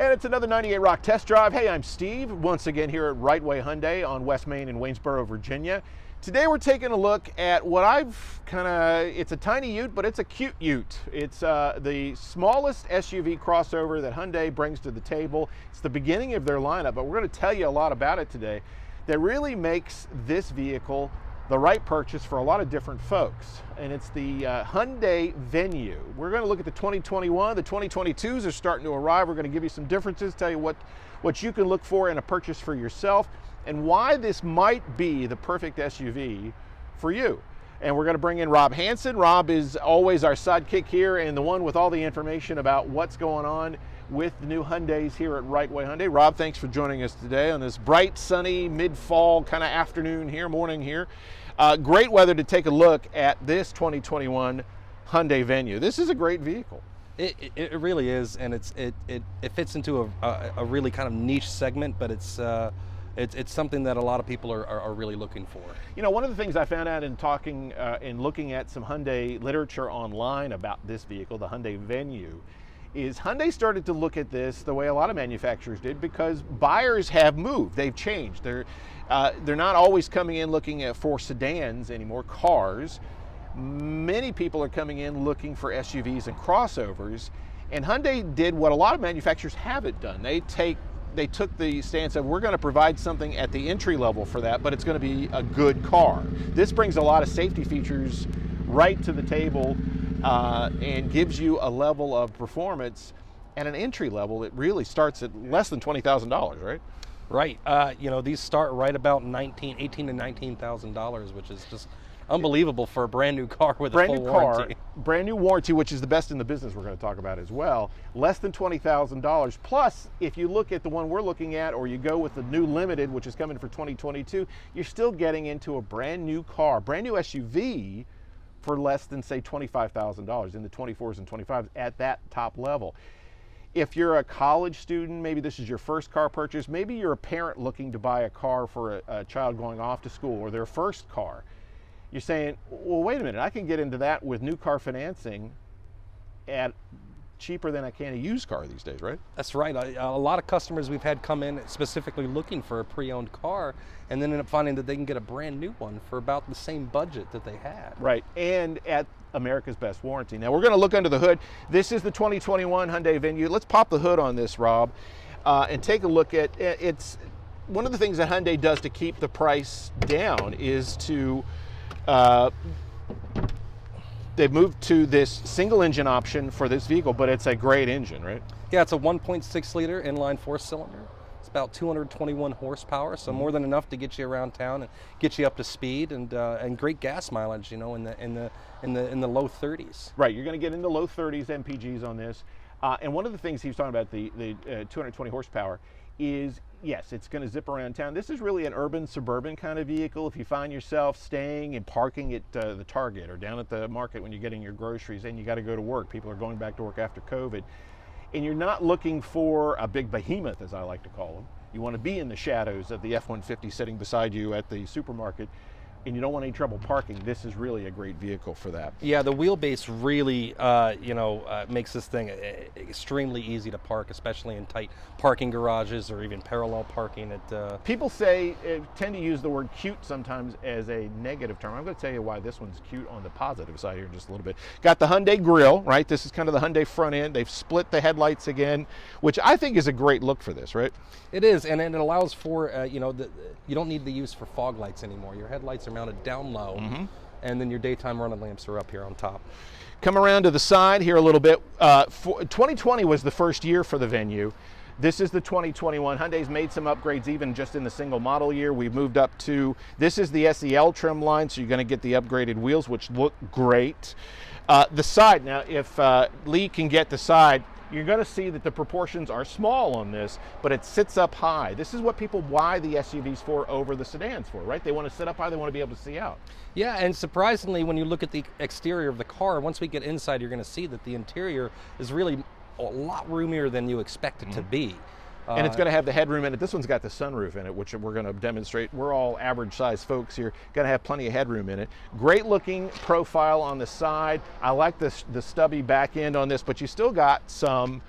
And it's another 98 Rock Test Drive. Hey, I'm Steve, once again here at Wright Way Hyundai on West Main in Waynesboro, Virginia. Today we're taking a look at what it's a tiny ute, but it's a cute ute. It's the smallest SUV crossover that Hyundai brings to the table. It's the beginning of their lineup, but we're going to tell you a lot about it today that really makes this vehicle the right purchase for a lot of different folks. And it's the Hyundai Venue. We're going to look at the 2021. The 2022s are starting to arrive. We're going to give you some differences, tell you what you can look for in a purchase for yourself, and why this might be the perfect SUV for you. And we're going to bring in Rob Hansen. Rob is always our sidekick here and the one with all the information about what's going on with the new Hyundais here at Wright Way Hyundai. Rob, thanks for joining us today on this bright, sunny, mid-fall kind of afternoon here, morning here. Great weather to take a look at this 2021 Hyundai Venue. This is a great vehicle. It really is, and it fits into a really kind of niche segment, but it's something that a lot of people are really looking for. You know, one of the things I found out in talking and looking at some Hyundai literature online about this vehicle, the Hyundai Venue, is Hyundai started to look at this the way a lot of manufacturers did because buyers have moved. They've changed. They're not always coming in looking for sedans anymore, cars. Many people are coming in looking for SUVs and crossovers, and Hyundai did what a lot of manufacturers haven't done. They took the stance of, we're going to provide something at the entry level for that, but it's going to be a good car. This brings a lot of safety features right to the table and gives you a level of performance at an entry level. It really starts at less than $20,000, right? Right. You know, these start right about $18,000 to $19,000, which is just unbelievable for a brand new car with a full warranty. Brand new warranty, which is the best in the business we're going to talk about as well. Less than $20,000. Plus, if you look at the one we're looking at, or you go with the new Limited, which is coming for 2022, you're still getting into a brand new car, brand new SUV for less than, say, $25,000 in the 24s and 25s at that top level. If you're a college student, maybe this is your first car purchase, maybe you're a parent looking to buy a car for a child going off to school or their first car. You're saying, well, wait a minute, I can get into that with new car financing at cheaper than I can a used car these days, right? That's right. A lot of customers we've had come in specifically looking for a pre-owned car and then end up finding that they can get a brand new one for about the same budget that they had. Right, and at America's best warranty. Now we're going to look under the hood. This is the 2021 Hyundai Venue. Let's pop the hood on this, Rob, and take a look at it's. One of the things that Hyundai does to keep the price down is to they've moved to this single engine option for this vehicle, but it's a great engine, right? Yeah, it's a 1.6 liter inline four cylinder. It's about 221 horsepower, so more than enough to get you around town and get you up to speed, and great gas mileage, you know, in the low 30s. Right, you're going to get into low 30s MPGs on this. And one of the things he was talking about, the 220 horsepower, is yes, it's going to zip around town. This is really an urban, suburban kind of vehicle. If you find yourself staying and parking at the Target or down at the market when you're getting your groceries and you got to go to work, people are going back to work after COVID, and you're not looking for a big behemoth, as I like to call them. You want to be in the shadows of the F-150 sitting beside you at the supermarket, and you don't want any trouble parking. This is really a great vehicle for that. Yeah, the wheelbase really, makes this thing extremely easy to park, especially in tight parking garages or even parallel parking. People tend to use the word cute sometimes as a negative term. I'm going to tell you why this one's cute on the positive side here in just a little bit. Got the Hyundai grille, right? This is kind of the Hyundai front end. They've split the headlights again, which I think is a great look for this, right? It is, and it allows for, you don't need the use for fog lights anymore. Your headlights are mounted down low, and then your daytime running lamps are up here on top. Come around to the side here a little bit. 2020 was the first year for the Venue. This is the 2021. Hyundai's made some upgrades even just in the single model year. We've moved up to, this is the SEL trim line, so you're going to get the upgraded wheels, which look great. The side, now if Lee can get the side, you're going to see that the proportions are small on this, but it sits up high. This is what people buy the SUVs for over the sedans for, right? They want to sit up high, they want to be able to see out. Yeah, and surprisingly, when you look at the exterior of the car, once we get inside, you're going to see that the interior is really a lot roomier than you expect it to be. And it's going to have the headroom in it. This one's got the sunroof in it, which we're going to demonstrate. We're all average size folks here. Going to have plenty of headroom in it. Great looking profile on the side. I like the stubby back end on this, but you still got some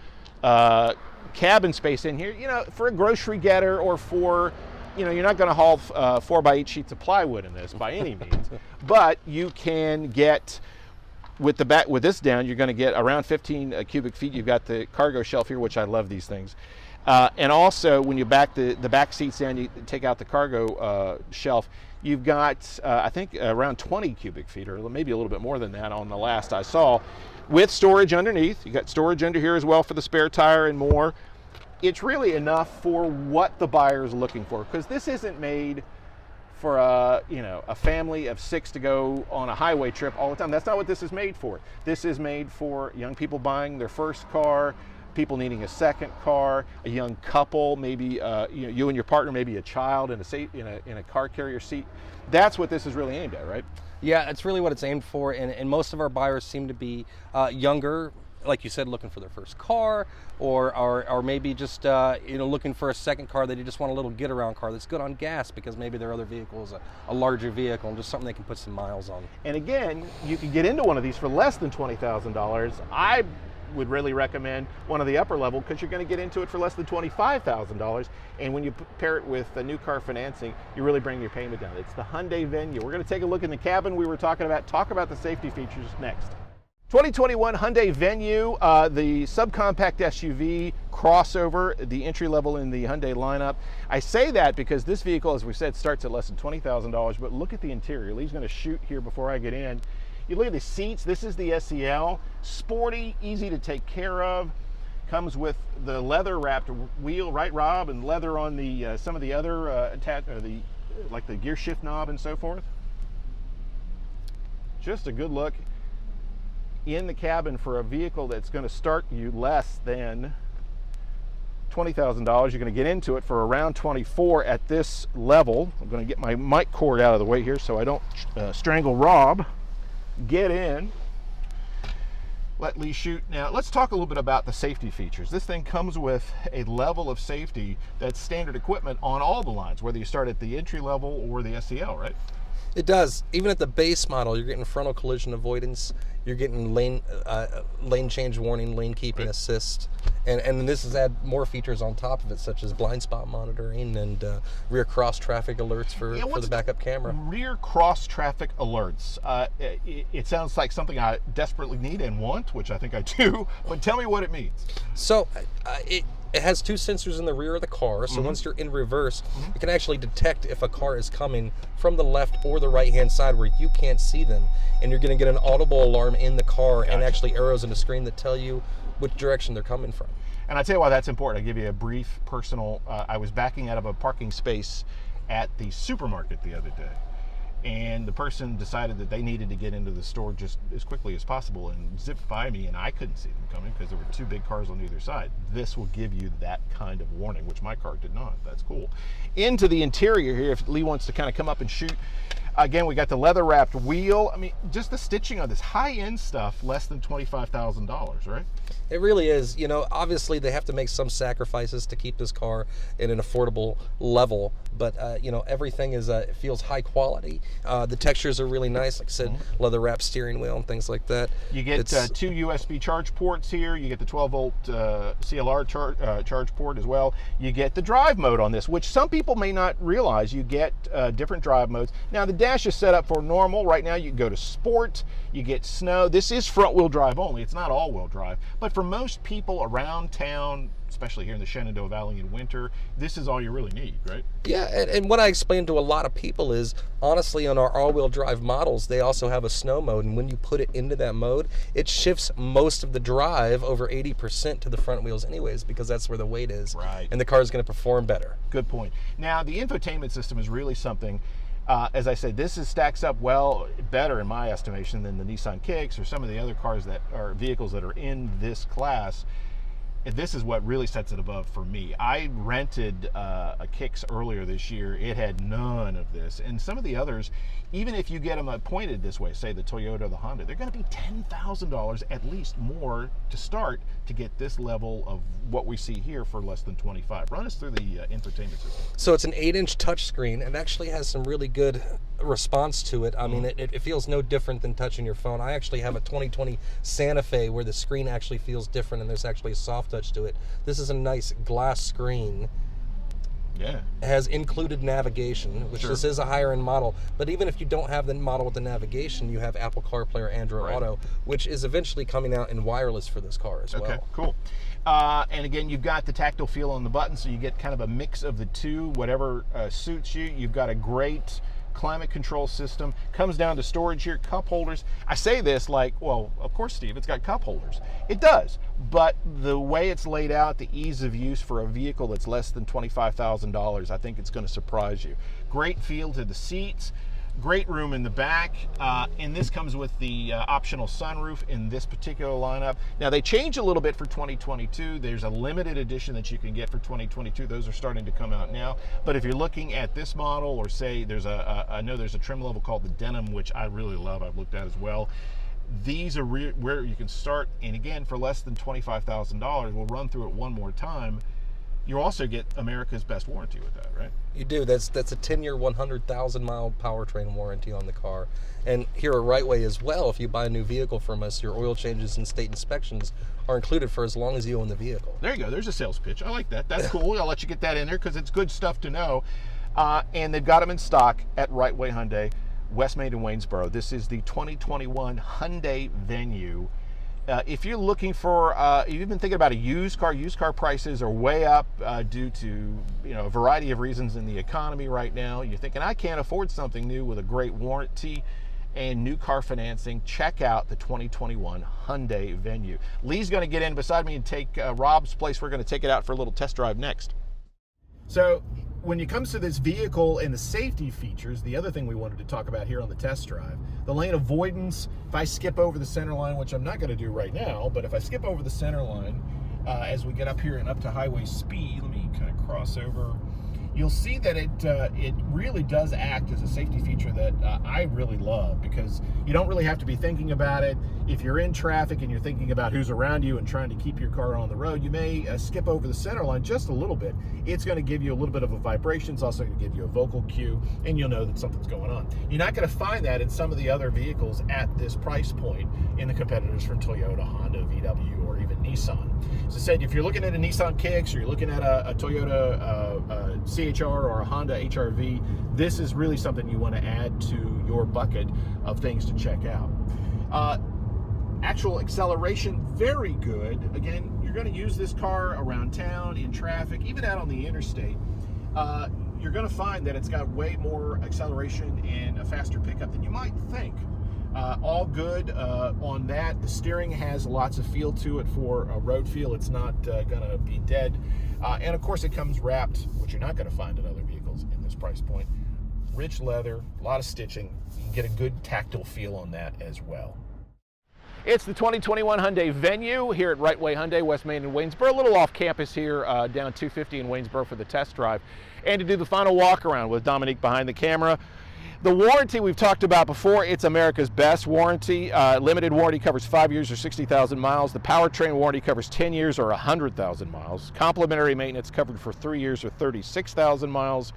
cabin space in here. You know, for a grocery getter or for, you know, you're not going to haul 4x8 sheets of plywood in this by any means, but you can get with this down, you're going to get around 15 cubic feet. You've got the cargo shelf here, which I love these things. And also, when you back the back seats down, you take out the cargo shelf, you've got, I think, around 20 cubic feet, or maybe a little bit more than that on the last I saw, with storage underneath. You got storage under here as well for the spare tire and more. It's really enough for what the buyer is looking for, because this isn't made for a family of 6 to go on a highway trip all the time. That's not what this is made for. This is made for young people buying their first car, people needing a second car, a young couple, maybe you and your partner, maybe a child in a car carrier seat. That's what this is really aimed at, right? Yeah, it's really what it's aimed for, and most of our buyers seem to be younger, like you said, looking for their first car, or maybe just looking for a second car. They just want a little get-around car that's good on gas, because maybe their other vehicle is a larger vehicle and just something they can put some miles on. And again, you can get into one of these for less than $20,000. I would really recommend one of the upper level, because you're going to get into it for less than $25,000. And when you pair it with new car financing, you really bring your payment down. It's the Hyundai Venue. We're going to take a look in the cabin we were talking about, talk about the safety features next. 2021 Hyundai Venue, the subcompact SUV crossover, the entry level in the Hyundai lineup. I say that because this vehicle, as we said, starts at less than $20,000, but look at the interior. Lee's going to shoot here before I get in. You look at the seats. This is the SEL. Sporty, easy to take care of. Comes with the leather wrapped wheel, right, Rob, and leather on the some of the other like the gear shift knob and so forth. Just a good look in the cabin for a vehicle that's going to start you less than $20,000. You're going to get into it for around $24,000 at this level. I'm going to get my mic cord out of the way here so I don't strangle Rob. Get in. Let Lee shoot. Now let's talk a little bit about the safety features. This thing comes with a level of safety that's standard equipment on all the lines, whether you start at the entry level or the SEL, right? It does. Even at the base model, you're getting frontal collision avoidance, you're getting lane change warning, lane keeping assist, and this has had more features on top of it, such as blind spot monitoring and rear cross traffic alerts for the backup camera. Rear cross traffic alerts. It sounds like something I desperately need and want, which I think I do, but tell me what it means. So it has 2 sensors in the rear of the car, so once you're in reverse, it can actually detect if a car is coming from the left or the right-hand side where you can't see them, and you're going to get an audible alarm in the car and actually arrows in the screen that tell you which direction they're coming from. And I'll tell you why that's important. I'll give you a brief personal, I was backing out of a parking space at the supermarket the other day, and the person decided that they needed to get into the store just as quickly as possible and zipped by me, and I couldn't see them coming because there were 2 big cars on either side. This will give you that kind of warning, which my car did not. That's cool. Into the interior here, if Lee wants to kind of come up and shoot. Again, we got the leather wrapped wheel. I mean, just the stitching on this high-end stuff, less than $25,000, right? It really is. You know, obviously they have to make some sacrifices to keep this car in an affordable level, but everything is it feels high quality. The textures are really nice, like I said, leather wrapped steering wheel and things like that. You get 2 USB charge ports here. You get the 12-volt CLR charge port as well. You get the drive mode on this, which some people may not realize. You get different drive modes. Now the dash is set up for normal. Right now you can go to sport, you get snow. This is front wheel drive only. It's not all wheel drive, but for most people around town, especially here in the Shenandoah Valley in winter, this is all you really need, right? Yeah, and what I explain to a lot of people is, honestly, on our all-wheel drive models, they also have a snow mode, and when you put it into that mode, it shifts most of the drive, over 80%, to the front wheels anyways, because that's where the weight is, right? And the car is going to perform better. Good point. Now, the infotainment system is really something. As I said, this stacks up better in my estimation than the Nissan Kicks or some of the other cars that are vehicles that are in this class. This is what really sets it above for me. I rented a Kicks earlier this year. It had none of this. And some of the others, even if you get them appointed this way, say the Toyota or the Honda, they're going to be $10,000 at least more to start to get this level of what we see here for less than $25,000. Run us through the infotainment system. So it's an 8-inch touchscreen, and actually has some really good response to it. I mean, it feels no different than touching your phone. I actually have a 2020 Santa Fe where the screen actually feels different, and there's actually a soft touch to it. This is a nice glass screen. Yeah. It has included navigation, which this is a higher end model. But even if you don't have the model with the navigation, you have Apple CarPlay or Android Auto, which is eventually coming out in wireless for this car as well. Okay, cool. And again, you've got the tactile feel on the button, so you get kind of a mix of the two, whatever suits you. You've got a great climate control system. Comes down to storage here, cup holders. I say this like, well, of course, Steve, it's got cup holders. It does, but the way it's laid out, the ease of use for a vehicle that's less than $25,000, I think it's going to surprise you. Great feel to the seats. Great room in the back, and this comes with the optional sunroof in this particular lineup. Now they change a little bit for 2022. There's a limited edition that you can get for 2022. Those are starting to come out now. But if you're looking at this model, or say there's I know there's a trim level called the Denim, which I really love. I've looked at as well. These are where you can start, and again, for less than $25,000, we'll run through it one more time. You also get America's best warranty with that, right? You do. That's a 10-year, 100,000-mile powertrain warranty on the car. And here at Wright Way as well, if you buy a new vehicle from us, your oil changes and state inspections are included for as long as you own the vehicle. There you go. There's a sales pitch. I like that. That's cool. I'll let you get that in there because it's good stuff to know. And they've got them in stock at Wright Way Hyundai, West Main and Waynesboro. This is the 2021 Hyundai Venue. If you're looking for, if you've been thinking about a used car prices are way up due to a variety of reasons in the economy right now. You're thinking, I can't afford something new with a great warranty and new car financing. Check out the 2021 Hyundai Venue. Lee's going to get in beside me and take Rob's place. We're going to take it out for a little test drive next. So when it comes to this vehicle and the safety features, the other thing we wanted to talk about here on the test drive, the lane avoidance. If I skip over the center line, which I'm not going to do right now, but if I skip over the center line as we get up here and up to highway speed, let me kind of cross over. You'll see that it really does act as a safety feature that I really love, because you don't really have to be thinking about it. If you're in traffic and you're thinking about who's around you and trying to keep your car on the road, you may skip over the center line just a little bit. It's going to give you a little bit of a vibration. It's also going to give you a vocal cue, and you'll know that something's going on. You're not going to find that in some of the other vehicles at this price point in the competitors from Toyota, Honda, VW, or even Nissan. As I said, if you're looking at a Nissan Kicks, or you're looking at a Toyota CHR or a Honda HR-V, this is really something you want to add to your bucket of things to check out. Actual acceleration, very good. Again, you're going to use this car around town, in traffic, even out on the interstate. You're going to find that it's got way more acceleration and a faster pickup than you might think. All good on that. The steering has lots of feel to it for a road feel. It's not going to be dead. And of course, it comes wrapped, which you're not going to find in other vehicles in this price point. Rich leather, a lot of stitching. You can get a good tactile feel on that as well. It's the 2021 Hyundai Venue here at Wright Way Hyundai, West Main and Waynesboro. A little off campus here down 250 in Waynesboro for the test drive, and to do the final walk around with Dominique behind the camera. The warranty we've talked about before, it's America's best warranty. Limited warranty covers 5 years or 60,000 miles. The powertrain warranty covers 10 years or 100,000 miles. Complimentary maintenance covered for 3 years or 36,000 miles.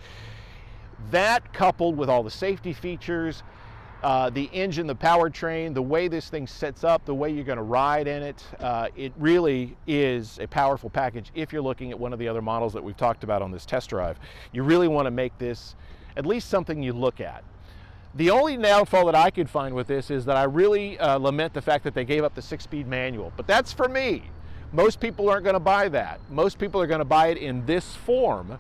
That, coupled with all the safety features, the engine, the powertrain, the way this thing sets up, the way you're going to ride in it, it really is a powerful package. If you're looking at one of the other models that we've talked about on this test drive, you really want to make this at least something you look at. The only downfall that I could find with this is that I really lament the fact that they gave up the 6-speed manual, but that's for me. Most people aren't going to buy that. Most people are going to buy it in this form,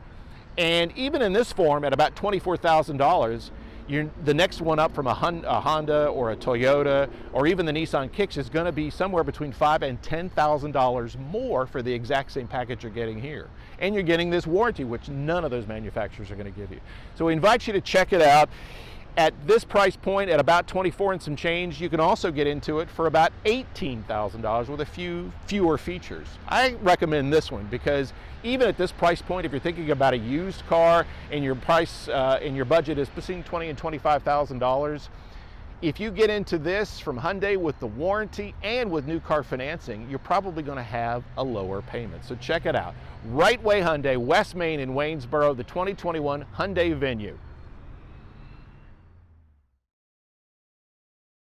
and even in this form at about $24,000, the next one up from a Honda or a Toyota or even the Nissan Kicks is going to be somewhere between $5,000 and $10,000 more for the exact same package you're getting here. And you're getting this warranty, which none of those manufacturers are going to give you. So we invite you to check it out. At this price point, at about $24,000 and some change, you can also get into it for about $18,000 with a few fewer features. I recommend this one because even at this price point, if you're thinking about a used car and your price and your budget is between $20,000 and $25,000, if you get into this from Hyundai with the warranty and with new car financing, you're probably going to have a lower payment. So check it out. Wright Way Hyundai, West Main in Waynesboro, the 2021 Hyundai Venue.